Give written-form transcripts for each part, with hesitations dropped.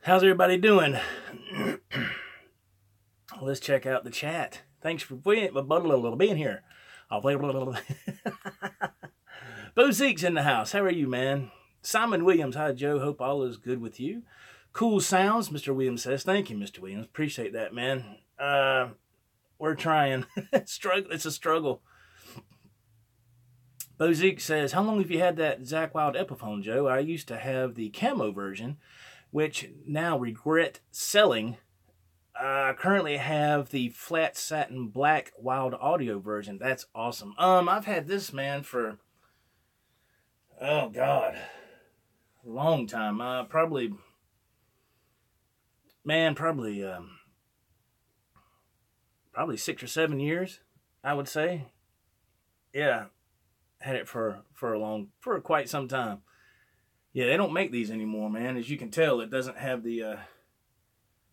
How's everybody doing? Let's check out the chat. Thanks for being here. Bo Zeke's in the house. How are you, man? Simon Williams. Hi, Joe. Hope all is good with you. Cool sounds, Mr. Williams says. Thank you, Mr. Williams. Appreciate that, man. We're trying. It's a struggle. Bo Zeke says, how long have you had that Zach Wild Epiphone, Joe? I used to have the camo version, which now regret selling. I currently have the flat satin black Wild Audio version. That's awesome. I've had this, man, for, oh God, a long time. Probably 6 or 7 years, I would say. Yeah, had it for quite some time. Yeah, they don't make these anymore, man. As you can tell, it doesn't have the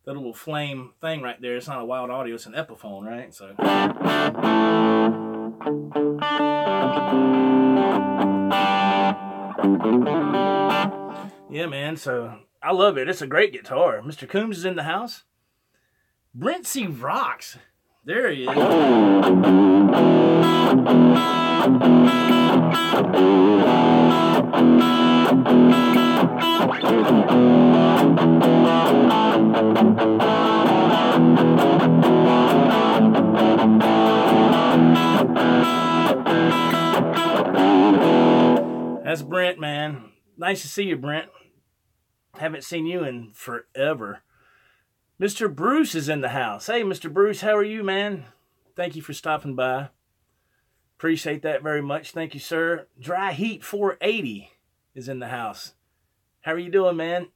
little flame thing right there. It's not a Wild Audio, it's an Epiphone, right? So yeah, man. So I love it. It's a great guitar. Mr. Coombs is in the house. Brent C. rocks. There he is. That's Brent, man. Nice to see you, Brent. Haven't seen you in forever. Mr. Bruce is in the house. Hey, Mr. Bruce, how are you, man? Thank you for stopping by. Appreciate that very much. Thank you, sir. Dry Heat 480 is in the house. How are you doing, man?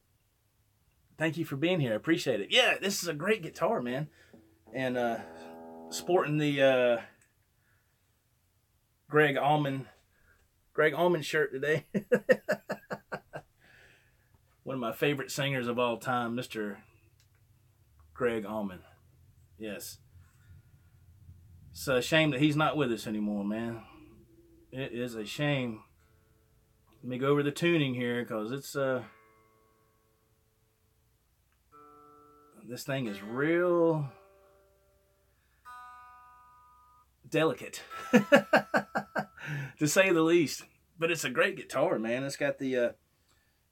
Thank you for being here. I appreciate it. Yeah, this is a great guitar, man. And sporting the Greg Allman shirt today. One of my favorite singers of all time, Mr. Greg Allman. Yes. It's a shame that he's not with us anymore, man. It is a shame. Let me go over the tuning here, because it's this thing is real delicate, to say the least. But it's a great guitar, man. It's got the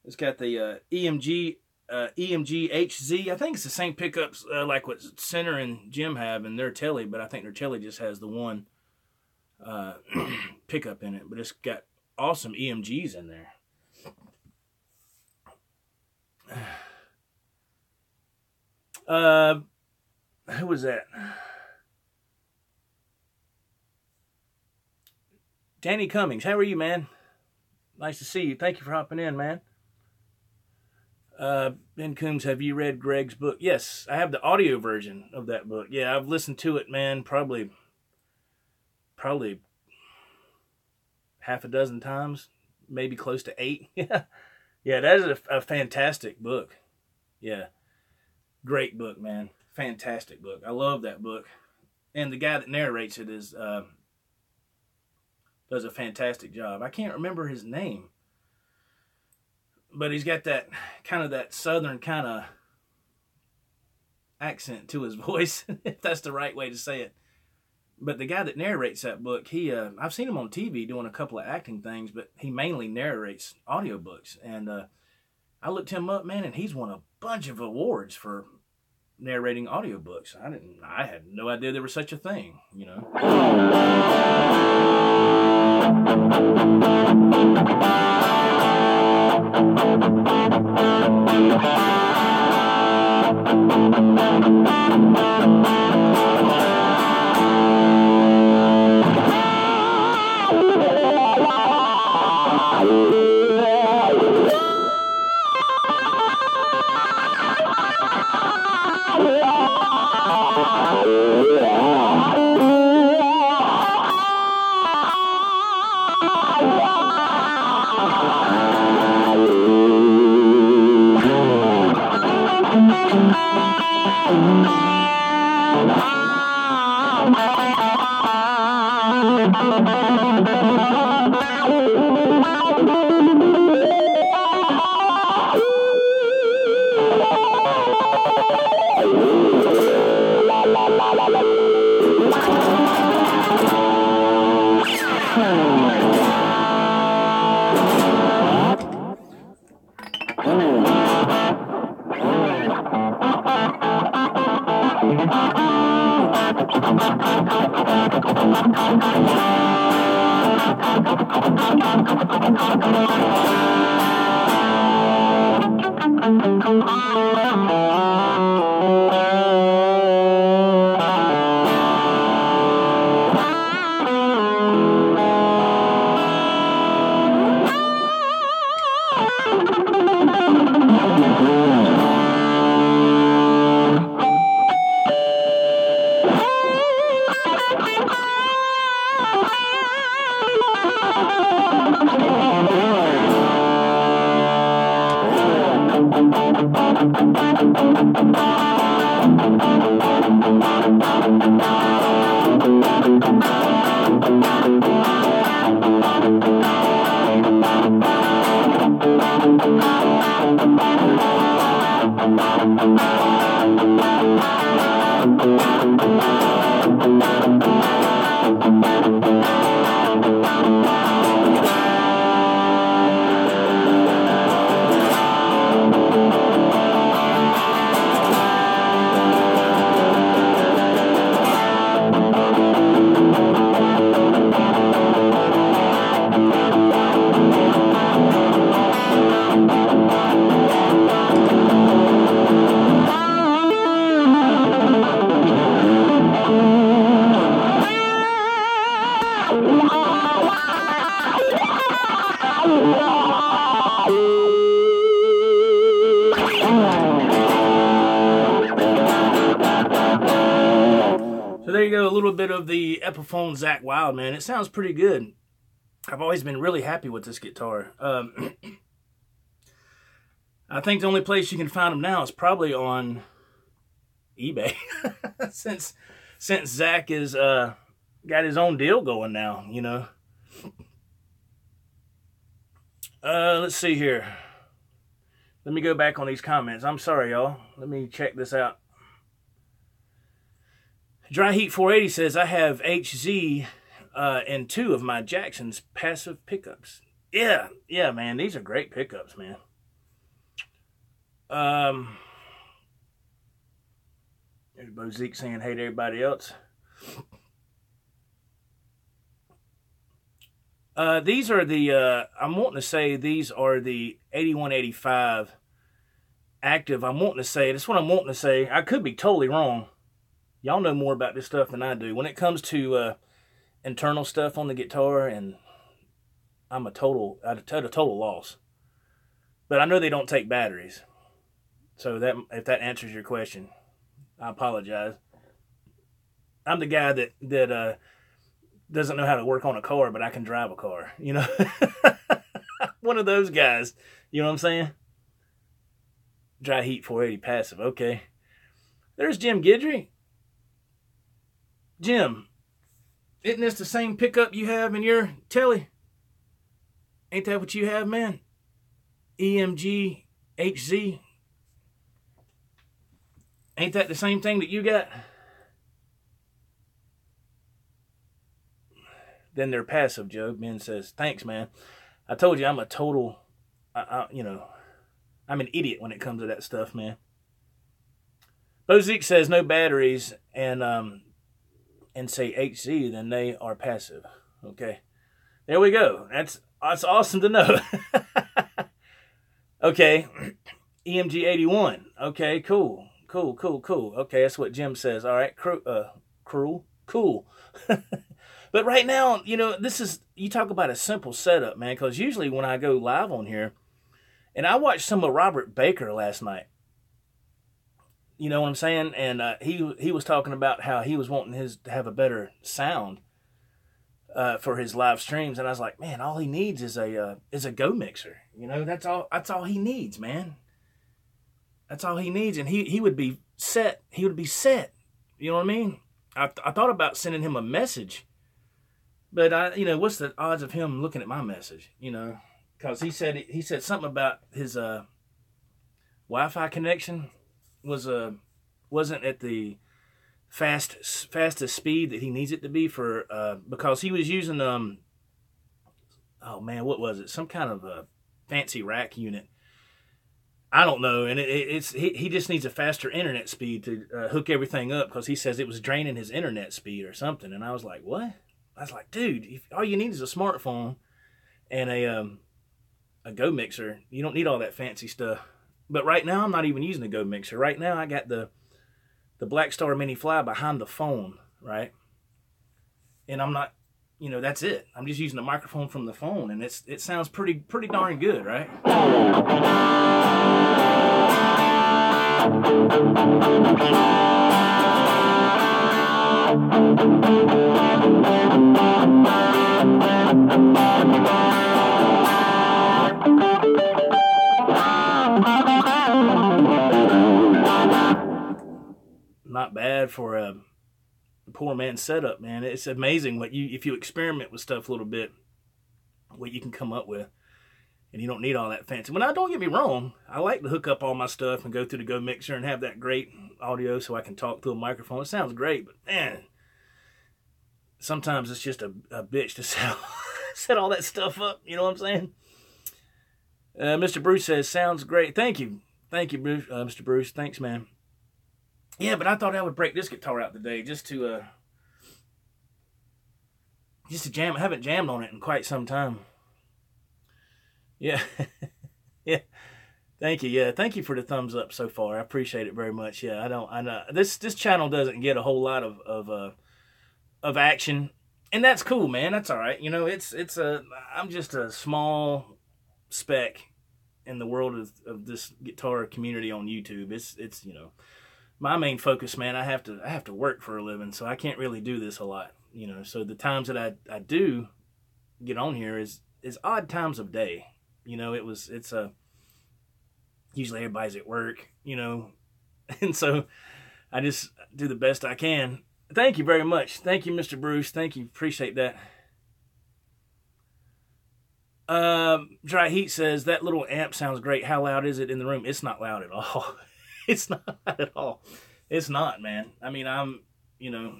It's got the EMG HZ. I think it's the same pickups like what Center and Jim have in their Telly, but I think their Telly just has the one pickup in it. But it's got awesome EMGs in there. Who was that? Danny Cummings. How are you, man? Nice to see you. Thank you for hopping in, man. Ben Coombs, have you read Greg's book? Yes, I have the audio version of that book. Yeah, I've listened to it, man, probably half a dozen times, maybe close to 8. Yeah, that is a fantastic book. Yeah, great book, man. Fantastic book. I love that book. And the guy that narrates it is does a fantastic job. I can't remember his name, but he's got that kind of that southern kind of accent to his voice, if that's the right way to say it. But the guy that narrates that book, I've seen him on TV doing a couple of acting things, but he mainly narrates audiobooks. And I looked him up, man, and he's won a bunch of awards for narrating audiobooks. I had no idea there was such a thing, you know. So there you go, a little bit of the Epiphone Zakk Wylde, man. It sounds pretty good. I've always been really happy with this guitar. I think the only place you can find them now is probably on eBay. since Zakk is got his own deal going now, you know. Let's see here. Let me go back on these comments. I'm sorry, y'all. Let me check this out. Dry Heat 480 says, I have HZ in 2 of my Jackson's passive pickups. Yeah, man. These are great pickups, man. Everybody Zeke saying hey to everybody else. These are the, I'm wanting to say these are the 8185 active. I'm wanting to say, that's what I'm wanting to say. I could be totally wrong. Y'all know more about this stuff than I do. When it comes to internal stuff on the guitar, and I'm at a total loss. But I know they don't take batteries. So that, if that answers your question, I apologize. I'm the guy that doesn't know how to work on a car, but I can drive a car, you know. One of those guys, you know what I'm saying? Dry heat 480 passive, okay. There's Jim Guidry. Jim, isn't this the same pickup you have in your telly? Ain't that what you have, man? EMG HZ. Ain't that the same thing that you got? Then they're passive, Joe. Ben says, thanks, man. I told you I'm a total, you know, I'm an idiot when it comes to that stuff, man. Bozique says no batteries and say HZ, then they are passive. Okay. There we go. That's awesome to know. Okay. EMG 81. Okay, cool. Cool. Okay, that's what Jim says. All right, cruel. Cool. But right now, you know, you talk about a simple setup, man, because usually when I go live on here, and I watched some of Robert Baker last night. You know what I'm saying? And he was talking about how he was wanting to have a better sound for his live streams, and I was like, man, all he needs is a Go mixer. You know, that's all he needs, man. That's all he needs, and he would be set. He would be set. You know what I mean? I thought about sending him a message, but you know, what's the odds of him looking at my message? You know, because he said something about his Wi-Fi connection wasn't at the fastest speed that he needs it to be for because he was using oh man, what was it? Some kind of a fancy rack unit. I don't know, and he just needs a faster internet speed to hook everything up, because he says it was draining his internet speed or something. And I was like, what? I was like, dude, all you need is a smartphone and a Go mixer. You don't need all that fancy stuff. But right now, I'm not even using the Go mixer. Right now, I got the Black Star Mini Fly behind the phone, right? And I'm not, you know, that's it. I'm just using the microphone from the phone, and it sounds pretty darn good, right? Not bad for a poor man's setup, man. It's amazing if you experiment with stuff a little bit, what you can come up with, and you don't need all that fancy. Well, now, don't get me wrong. I like to hook up all my stuff and go through the Go mixer and have that great audio so I can talk through a microphone. It sounds great, but man, sometimes it's just a bitch to set all that stuff up. You know what I'm saying? Mr. Bruce says, sounds great. Thank you, Bruce, Mr. Bruce. Thanks, man. Yeah, but I thought I would break this guitar out today just to jam. I haven't jammed on it in quite some time. Yeah. Yeah. Thank you. Yeah, thank you for the thumbs up so far. I appreciate it very much. Yeah, I know this channel doesn't get a whole lot of action, and that's cool, man. That's all right. You know, I'm just a small speck in the world of this guitar community on YouTube. It's you know, my main focus, man. I have to work for a living, so I can't really do this a lot, you know. So the times that I do get on here is odd times of day. You know, it's usually everybody's at work, you know, and so I just do the best I can. Thank you very much. Thank you, Mr. Bruce. Thank you. Appreciate that. Dry Heat says, that little amp sounds great. How loud is it in the room? It's not loud at all. It's not loud at all. It's not, man. I mean, you know,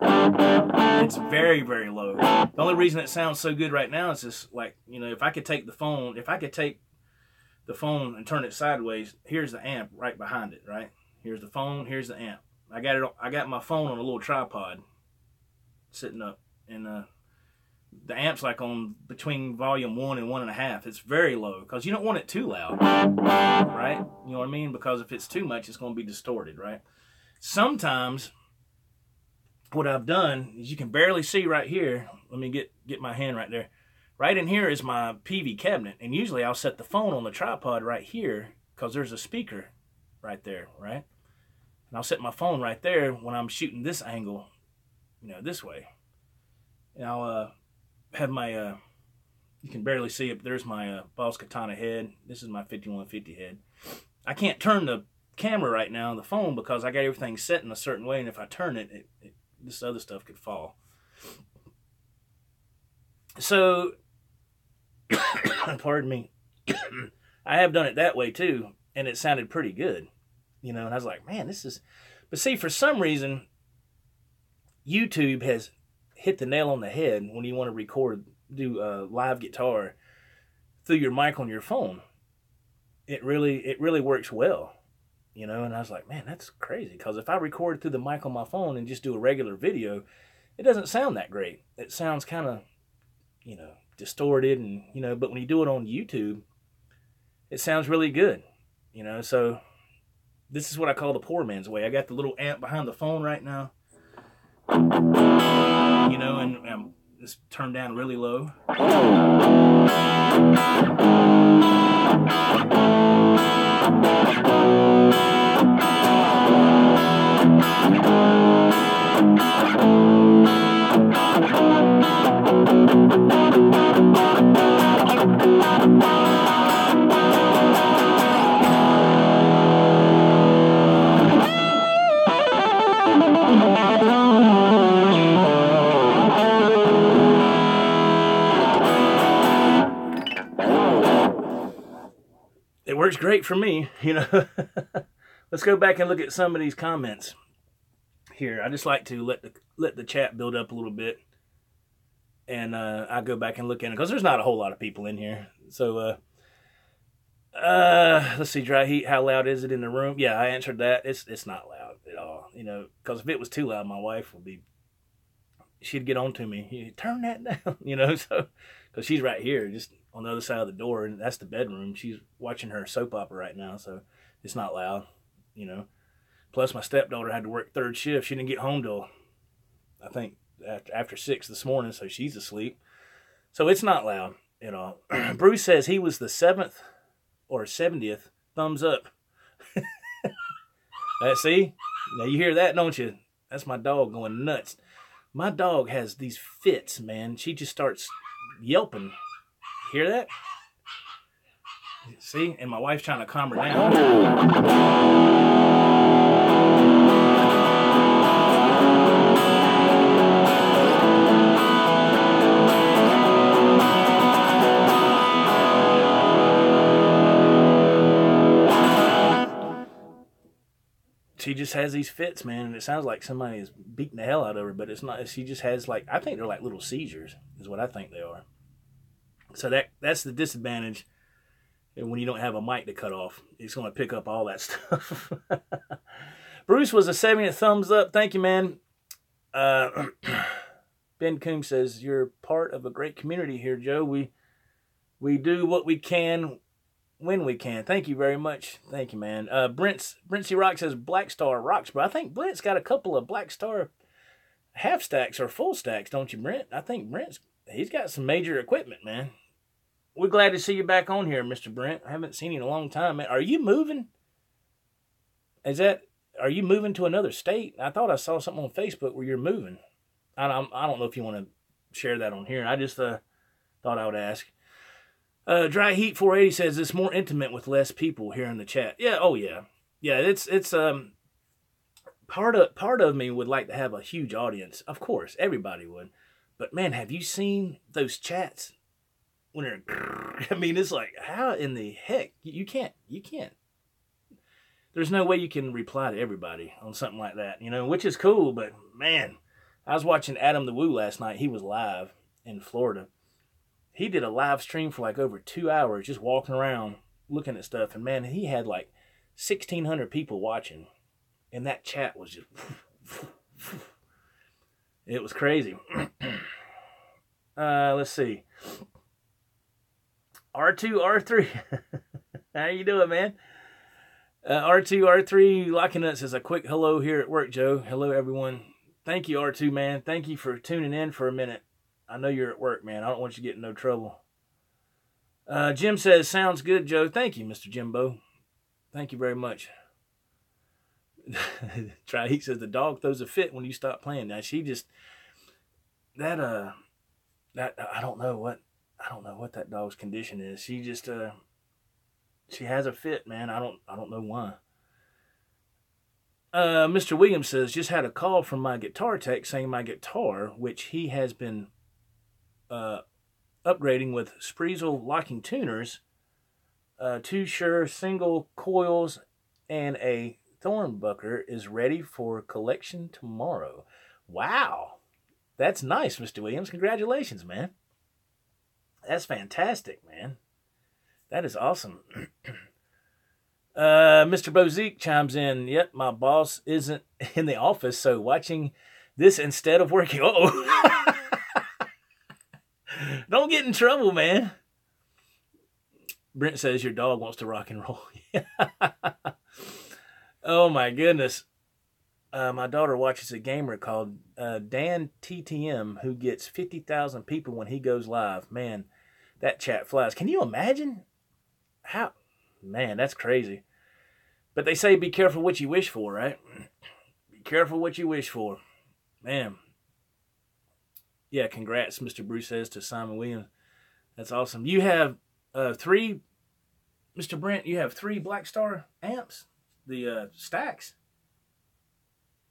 it's very, very low. The only reason it sounds so good right now is just like, you know, if I could take the phone and turn it sideways, here's the amp right behind it, right? Here's the phone, here's the amp. I got my phone on a little tripod sitting up, and the amp's like on between volume 1 and 1.5. It's very low because you don't want it too loud, right? You know what I mean? Because if it's too much, it's going to be distorted, right? Sometimes what I've done is, you can barely see right here. Let me get my hand right there. Right in here is my PV cabinet, and usually I'll set the phone on the tripod right here because there's a speaker right there, right? And I'll set my phone right there when I'm shooting this angle, you know, this way. And I'll have my, you can barely see it, but there's my Boss Katana head. This is my 5150 head. I can't turn the camera right now on the phone because I got everything set in a certain way, and if I turn it, this other stuff could fall. So, pardon me, I have done it that way too, and it sounded pretty good, you know, and I was like, man, this is, but see, for some reason, YouTube has hit the nail on the head when you want to record, do live guitar through your mic on your phone. It really works well, you know, and I was like, man, that's crazy, because if I record through the mic on my phone and just do a regular video, it doesn't sound that great. It sounds kind of, you know, distorted, and, you know, but when you do it on YouTube, it sounds really good, you know. So this is what I call the poor man's way. I got the little amp behind the phone right now, you know, and I'm just turned down really low. It works great for me, you know. Let's go back and look at some of these comments here. I just like to let the chat build up a little bit, and I go back and look in it because there's not a whole lot of people in here. So let's see, dry heat. How loud is it in the room? Yeah, I answered that. It's not loud at all, you know. Because if it was too loud, my wife would be. She'd get on to me. Turn that down, you know. So because she's right here, just on the other side of the door, and that's the bedroom. She's watching her soap opera right now, so it's not loud, you know. Plus, my stepdaughter had to work third shift. She didn't get home till, I think, after 6 this morning, so she's asleep. So it's not loud at all. Bruce says he was the 7th or 70th thumbs up. See? Now you hear that, don't you? That's my dog going nuts. My dog has these fits, man. She just starts yelping. Hear that? See? And my wife's trying to calm her down. She just has these fits, man, and it sounds like somebody is beating the hell out of her, but it's not. She just has, like, I think they're like little seizures, is what I think they are. So that's the disadvantage when you don't have a mic to cut off. It's going to pick up all that stuff. Bruce was a 70th thumbs up. Thank you, man. Ben Coombs says, you're part of a great community here, Joe. We do what we can when we can. Thank you very much. Thank you, man. Brentsy Rock says Black Star rocks, bro. I think Brent's got a couple of Black Star half stacks or full stacks, don't you, Brent? I think he's got some major equipment, man. We're glad to see you back on here, Mr. Brent. I haven't seen you in a long time, man. Are you moving? Are you moving to another state? I thought I saw something on Facebook where you're moving. I don't know if you want to share that on here. I just thought I would ask. Dry Heat 480 says it's more intimate with less people here in the chat. Yeah, oh yeah. Yeah, it's part of me would like to have a huge audience. Of course, everybody would. But man, have you seen those chats when they're, I mean, it's like, how in the heck? You can't. There's no way you can reply to everybody on something like that, you know, which is cool, but man, I was watching Adam the Woo last night. He was live in Florida. He did a live stream for like over 2 hours, just walking around looking at stuff, and man, he had like 1,600 people watching, and that chat was just, it was crazy. Let's see. R2, R3. How you doing, man? R2, R3, Locky Nut says a quick hello here at work, Joe. Hello, everyone. Thank you, R2, man. Thank you for tuning in for a minute. I know you're at work, man. I don't want you to get in no trouble. Jim says, sounds good, Joe. Thank you, Mr. Jimbo. Thank you very much. He says the dog throws a fit when you stop playing. Now she just that I don't know what that dog's condition is. She just she has a fit, man. I don't know why. Mr. Williams says, just had a call from my guitar tech saying my guitar, which he has been upgrading with Spreezel locking tuners, 2 Shure single coils, and a Thornbucker, is ready for collection tomorrow. Wow. That's nice, Mr. Williams. Congratulations, man. That's fantastic, man. That is awesome. Mr. Bozique chimes in, yep, my boss isn't in the office, so watching this instead of working. Uh-oh. Don't get in trouble, man. Brent says your dog wants to rock and roll. Oh, my goodness. My daughter watches a gamer called Dan TTM who gets 50,000 people when he goes live. Man, that chat flies. Can you imagine? How? Man, that's crazy. But they say be careful what you wish for, right? Be careful what you wish for. Man. Yeah, congrats, Mr. Bruce says to Simon Williams. That's awesome. You have 3, Mr. Brent, you have 3 Black Star amps, the stacks.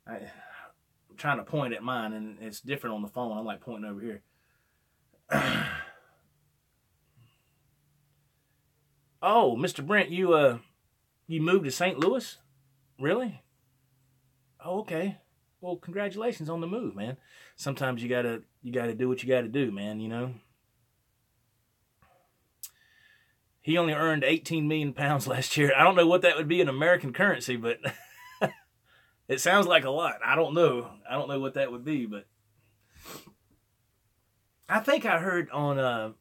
I'm trying to point at mine, and it's different on the phone. I'm like pointing over here. Oh, Mr. Brent, you moved to St. Louis? Really? Oh, okay. Well, congratulations on the move, man. Sometimes you gotta do what you gotta do, man, you know. He only earned 18 million pounds last year. I don't know what that would be in American currency, but it sounds like a lot. I don't know. I don't know what that would be, but I think I heard on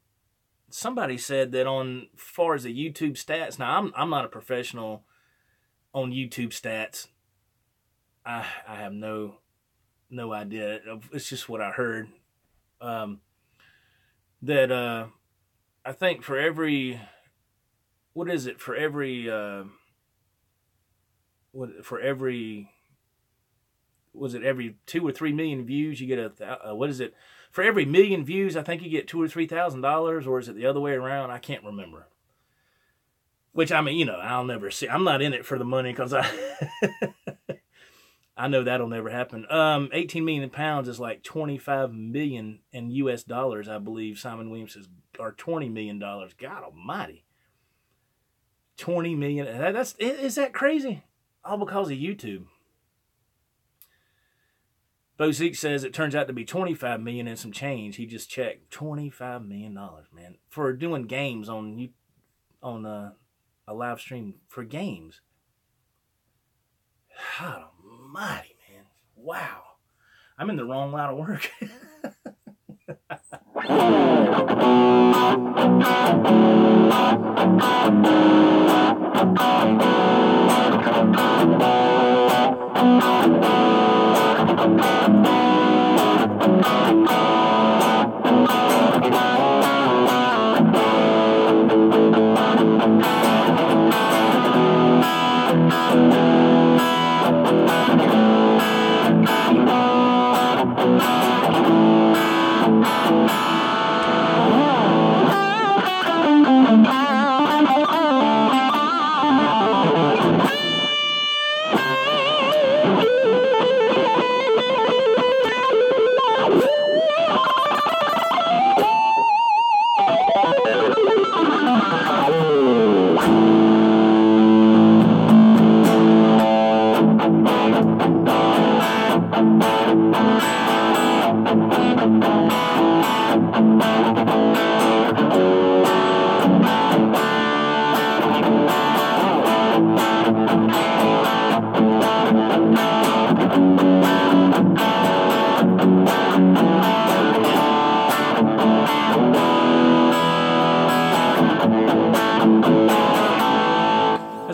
somebody said that on far as the YouTube stats. Now I'm not a professional on YouTube stats. I have no idea. It's just what I heard. That I think for every, what is it? For every was it every 2 or 3 million views you get what is it? For every million views, I think you get $2,000 or $3,000, or is it the other way around? I can't remember. Which, I mean, you know, I'll never see. I'm not in it for the money because I know that'll never happen. 18 million pounds is like 25 million in US dollars, I believe. Simon Williams says, or $20 million. God almighty. 20 million. Is that crazy? All because of YouTube. Bozique says it turns out to be 25 million and some change. He just checked. $25 million, man. For doing games on a live stream for games. God almighty, man. Wow. I'm in the wrong line of work.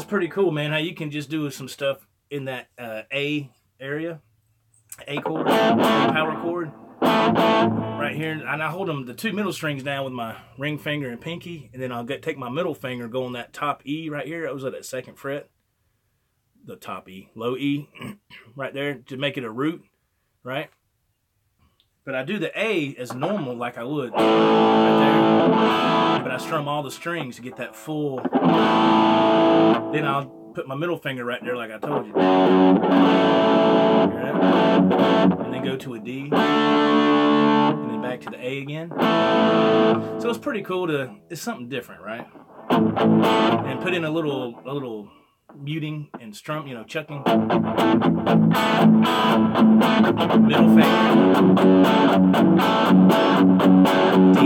pretty cool, man, how you can just do some stuff in that A area, A chord, power chord, right here. And I hold them, the two middle strings down with my ring finger and pinky, and then I'll take my middle finger, go on that top E right here. That was at that second fret. The top E, low E, right there, to make it a root, right? But I do the A as normal, like I would, right there. But I strum all the strings to get that full. Then I'll put my middle finger right there, like I told you. And then go to a D. And then back to the A again. So it's pretty cool to, it's something different, right? And put in a little muting and strum, you know, chucking. Middle finger. D.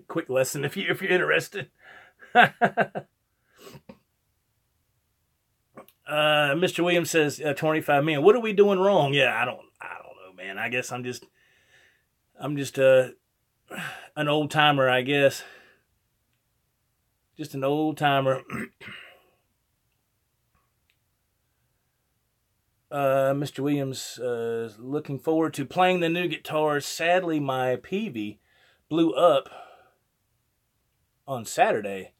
Quick lesson if you're interested. Mr. Williams says 25 million. What are we doing wrong? Yeah, I don't know, man. I guess I'm just an old timer, I guess. Just an old timer. Mr. Williams looking forward to playing the new guitars. Sadly, my PV blew up on Saturday,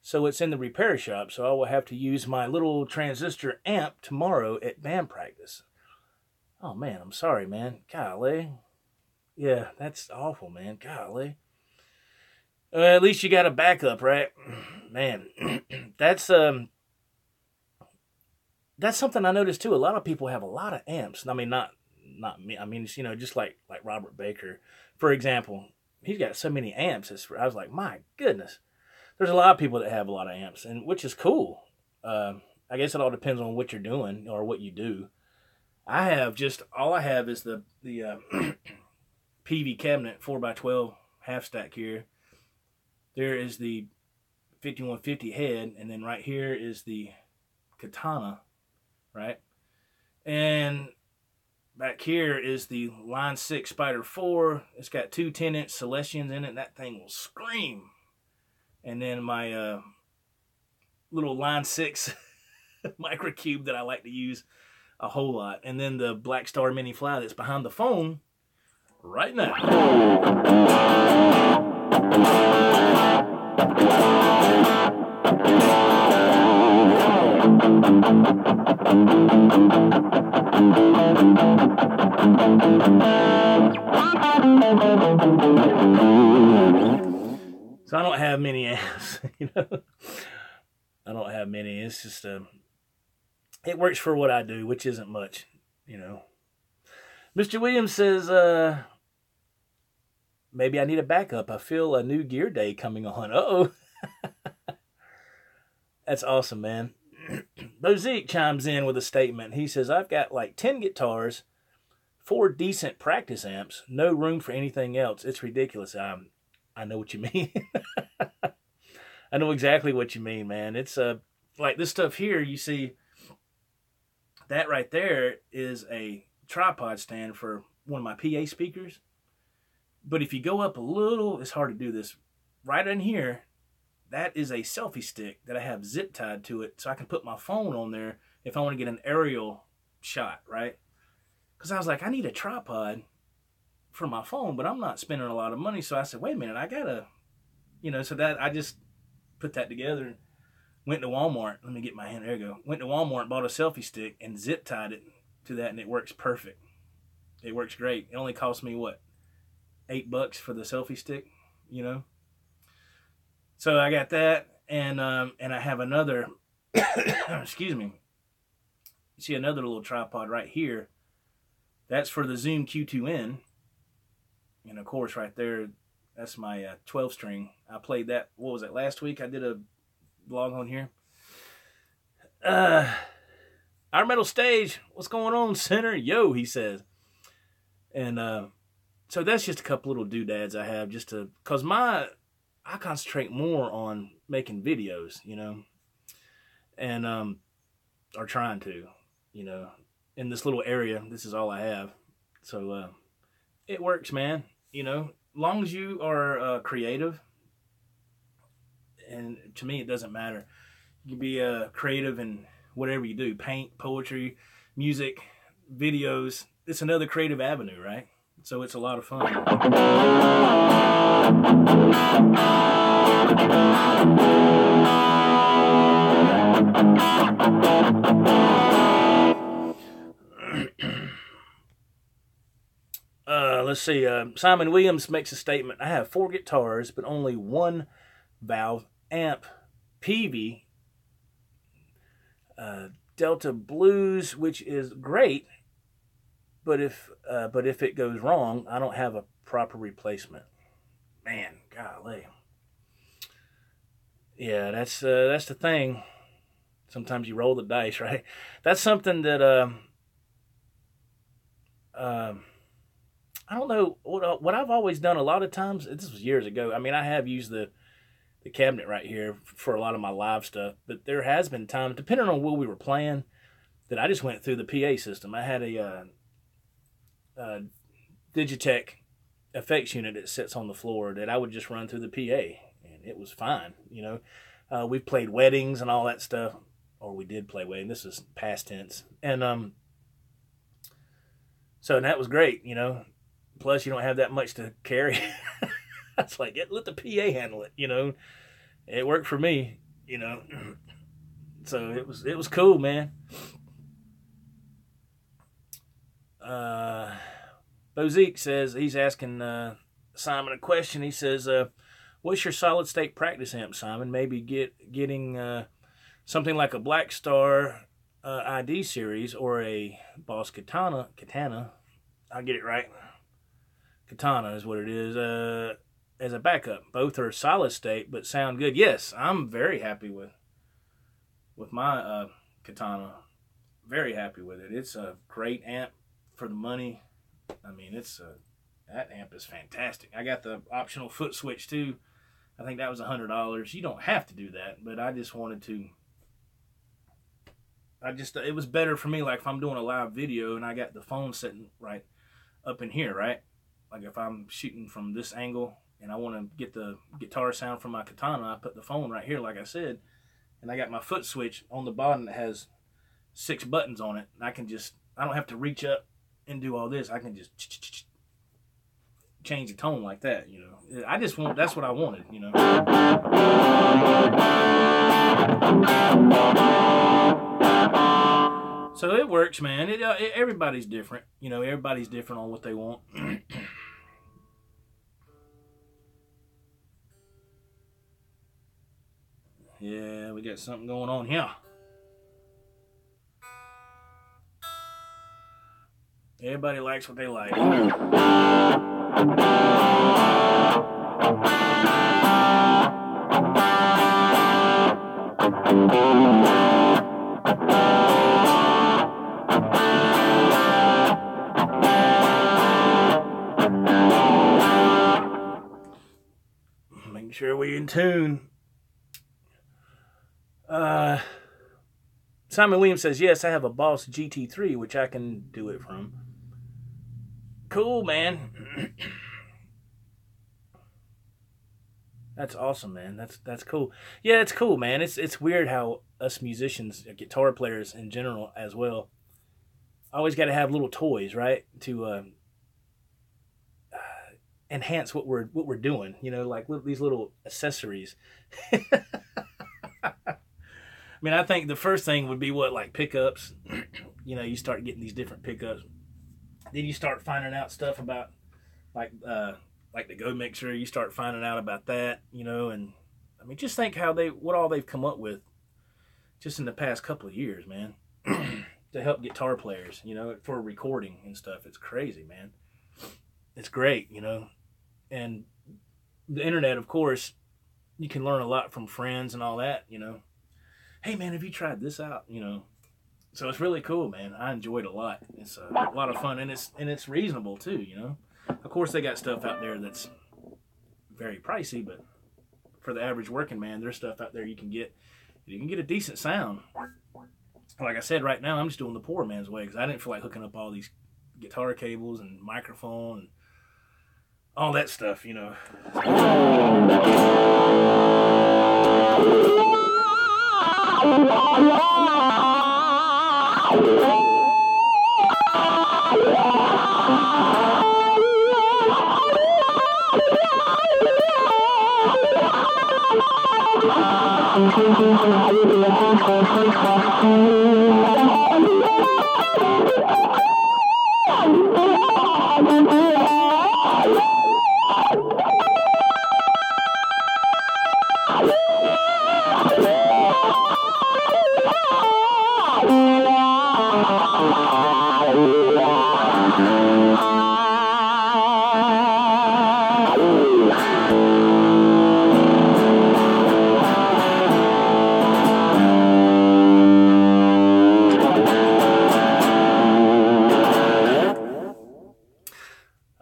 so it's in the repair shop, so I will have to use my little transistor amp tomorrow at band practice. Oh man, I'm sorry, man. Golly. Yeah, that's awful, man. Golly. At least you got a backup, right? Man, that's something I noticed too. A lot of people have a lot of amps. I mean, not me. I mean, you know, just like Robert Baker, for example. He's got so many amps. I was like, my goodness. There's a lot of people that have a lot of amps, and which is cool. I guess it all depends on what you're doing or what you do. All I have is the PV cabinet 4x12 half stack here. There is the 5150 head, and then right here is the Katana, right? And back here is the Line 6 Spider 4. It's got two 10-inch Celestians in it. That thing will scream. And then my little Line 6 Microcube that I like to use a whole lot. And then the Black Star Mini Fly that's behind the phone right now. So I don't have many amps, you know. I don't have many. It's just it works for what I do, which isn't much, you know. Mr. Williams says, maybe I need a backup. I feel a new gear day coming on. Uh-oh. That's awesome, man. Bozique chimes in with a statement. He says, I've got like 10 guitars, 4 decent practice amps, no room for anything else. It's ridiculous. I know what you mean. I know exactly what you mean, man. It's like this stuff here, you see, that right there is a tripod stand for one of my PA speakers. But if you go up a little, it's hard to do this. Right in here, that is a selfie stick that I have zip tied to it so I can put my phone on there if I want to get an aerial shot, right? Because I was like, I need a tripod for my phone, but I'm not spending a lot of money. So I said, wait a minute, I gotta, you know, so that I just put that together, went to Walmart. Let me get my hand, there you go. Went to Walmart, bought a selfie stick and zip tied it to that, and it works perfect. It works great. It only cost me, what, $8 for the selfie stick, you know? So I got that, and I have another, excuse me, you see another little tripod right here. That's for the Zoom Q2N. And of course right there, that's my 12 string. I played that, what was it, last week? I did a vlog on here. Our Metal Stage, what's going on, Center? Yo, he says. And so that's just a couple little doodads I have just to, because I concentrate more on making videos, you know, and, or trying to, you know, in this little area, this is all I have. So, it works, man, you know, long as you are, creative, and to me, it doesn't matter. You can be, creative in whatever you do, paint, poetry, music, videos. It's another creative avenue, right? So it's a lot of fun. Let's see. Simon Williams makes a statement. I have 4 guitars, but only 1 valve amp PV Delta Blues, which is great. But if it goes wrong, I don't have a proper replacement. Man, golly. Yeah, that's the thing. Sometimes you roll the dice, right? That's something that I don't know what I've always done a lot of times. This was years ago. I mean, I have used the cabinet right here for a lot of my live stuff, but there has been times, depending on what we were playing, that I just went through the PA system. I had a Digitech effects unit that sits on the floor that I would just run through the PA, and it was fine. You know, we played weddings and all that stuff, or we did play weddings. This is past tense, and so that was great. You know, plus you don't have that much to carry. It's like let the PA handle it. You know, it worked for me. You know, so it was cool, man. Bozique says, he's asking Simon a question. He says, what's your solid state practice amp, Simon? Maybe getting something like a Black Star ID series or a Boss Katana. I'll get it right. Katana is what it is. As a backup. Both are solid state but sound good. Yes, I'm very happy with my Katana. Very happy with it. It's a great amp for the money. I mean, that amp is fantastic. I got the optional foot switch too. I think that was $100. You don't have to do that, but I just wanted to. It was better for me, like if I'm doing a live video and I got the phone sitting right up in here, right? Like if I'm shooting from this angle and I want to get the guitar sound from my Katana, I put the phone right here, like I said, and I got my foot switch on the bottom that has 6 buttons on it. And I don't have to reach up and do all this. I can just change the tone like that, you know. That's what I wanted, you know. So it works, man. Everybody's different, you know. Everybody's different on what they want. Yeah, we got something going on here. Everybody likes what they like. Making sure we're in tune. Simon Williams says, yes, I have a Boss GT3, which I can do it from. Cool, man. That's awesome, man. That's cool. Yeah, it's cool, man. It's weird how us musicians, guitar players in general as well, always got to have little toys, right, to enhance what we're doing. You know, like these little accessories. I mean, I think the first thing would be like pickups. You know, you start getting these different pickups. Then you start finding out stuff about like the Go Mixer. You start finding out about that, you know, and I mean, just think what all they've come up with just in the past couple of years, man, to help guitar players, you know, for recording and stuff. It's crazy, man. It's great, you know, and the internet, of course, you can learn a lot from friends and all that, you know. Hey, man, have you tried this out? You know, so it's really cool, man. I enjoyed it a lot. It's a lot of fun, and it's reasonable too, you know. Of course, they got stuff out there that's very pricey, but for the average working man, there's stuff out there you can get a decent sound. Like I said, right now, I'm just doing the poor man's way because I didn't feel like hooking up all these guitar cables and microphone and all that stuff, you know.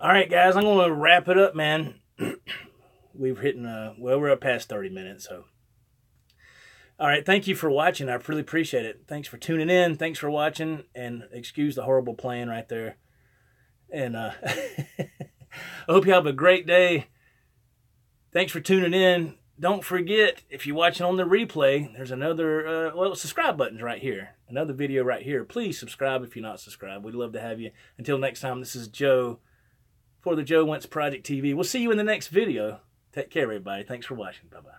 All right, guys, I'm going to wrap it up, man. We've hitting, well, we're up past 30 minutes, so. All right, thank you for watching. I really appreciate it. Thanks for tuning in. Thanks for watching, and excuse the horrible playing right there. And I hope you have a great day. Thanks for tuning in. Don't forget, if you're watching on the replay, there's another, well, subscribe button's right here. Another video right here. Please subscribe if you're not subscribed. We'd love to have you. Until next time, this is Joe for the Joe Wentz Project TV. We'll see you in the next video. Take care, everybody. Thanks for watching. Bye-bye.